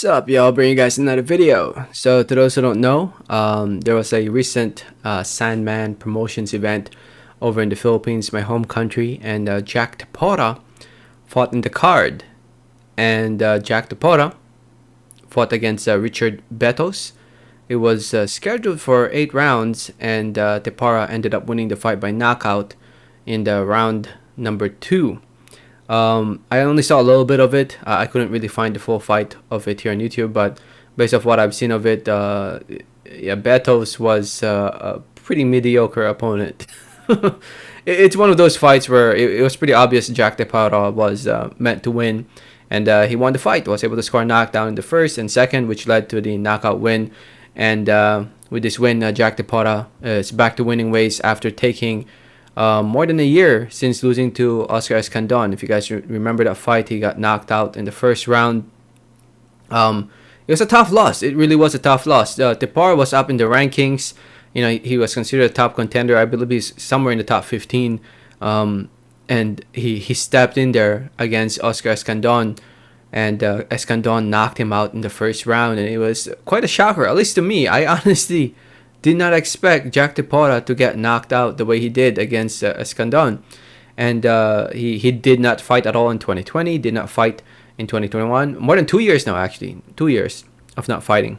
What's up, y'all? Bring you guys another video. So to those who don't know, there was a recent Sandman promotions event over in the Philippines, my home country, and Jhack Tepora fought in the card. And Jhack Tepora fought against Richard Betos. It was scheduled for 8 rounds, and Tepora ended up winning the fight by knockout in the round number 2. I only saw a little bit of it. I couldn't really find the full fight of it here on YouTube, but based off what I've seen of it, yeah, Betos was a pretty mediocre opponent. It's one of those fights where it was pretty obvious Jhack Tepora was meant to win, and he won the fight. Was able to score a knockdown in the first and second, which led to the knockout win. And with this win, Jhack Tepora is back to winning ways after taking more than a year since losing to Oscar Escandon. If you guys remember that fight, he got knocked out in the first round. It was a tough loss. It really was a tough loss. Tepora was up in the rankings. You know, he was considered a top contender. I believe he's somewhere in the top 15. And he stepped in there against Oscar Escandon, and Escandon knocked him out in the first round, and it was quite a shocker, at least to me. I honestly did not expect Jhack Tepora to get knocked out the way he did against Escandon. And he did not fight at all in 2020, did not fight in 2021. More than 2 years now, actually. 2 years of not fighting.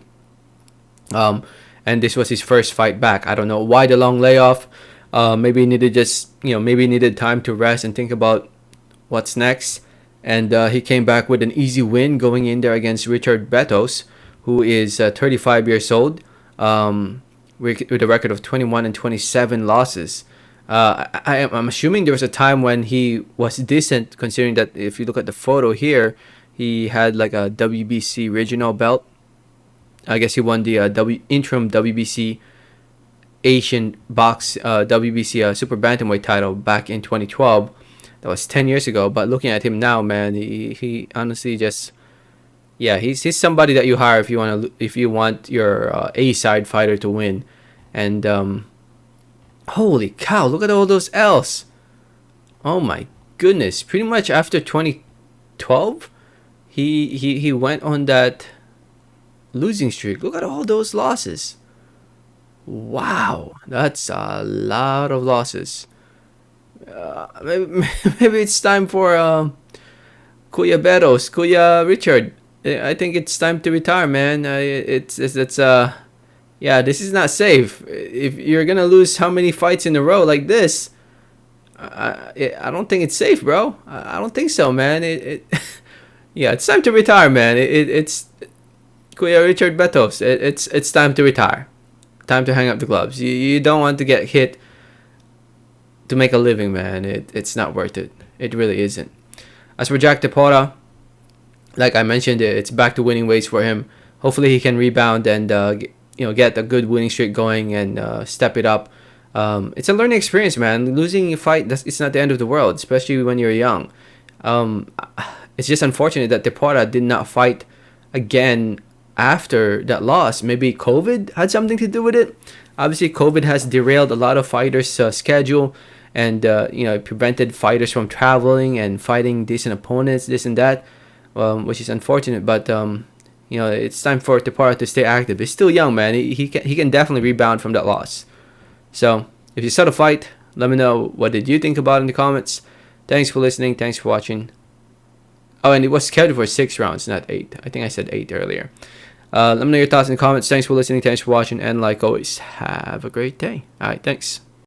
And this was his first fight back. I don't know why the long layoff. Maybe he needed maybe he needed time to rest and think about what's next. And he came back with an easy win going in there against Richard Betos, who is 35 years old. With a record of 21 and 27 losses. I'm assuming there was a time when he was decent, considering that if you look at the photo here, he had like a WBC regional belt. I guess he won the interim WBC Asian WBC Super Bantamweight title back in 2012. That was 10 years ago. But looking at him now, man, he honestly just... Yeah, he's somebody that you hire if you want your A side fighter to win. And holy cow, look at all those L's. Oh my goodness. Pretty much after 2012, he went on that losing streak. Look at all those losses. Wow, that's a lot of losses. Maybe it's time for Kuya Betos, Kuya Richard. I think it's time to retire, man. Yeah, this is not safe. If you're gonna lose how many fights in a row like this, I don't think it's safe, bro. I don't think so, man. Yeah, it's time to retire, man. It's Kuya Richard Betos. It's time to retire. Time to hang up the gloves. You don't want to get hit to make a living, man. It's not worth it. It really isn't. As for Jhack Tepora, like I mentioned, it's back to winning ways for him. Hopefully he can rebound and get a good winning streak going and step it up. It's a learning experience, man. Losing a fight, it's not the end of the world, especially when you're young. It's just unfortunate that Tepora did not fight again after that loss. Maybe COVID had something to do with it. Obviously, COVID has derailed a lot of fighters' schedule, and it prevented fighters from traveling and fighting decent opponents, this and that. Which is unfortunate, but it's time for Tepora to stay active. He's still young, man. He can definitely rebound from that loss. So if you saw the fight, let me know what did you think about it in the comments. Thanks for listening. Thanks for watching. Oh, and it was scheduled for 6 rounds, not 8. I think I said 8 earlier. Let me know your thoughts in the comments. Thanks for listening. Thanks for watching, and like always, have a great day. All right, thanks.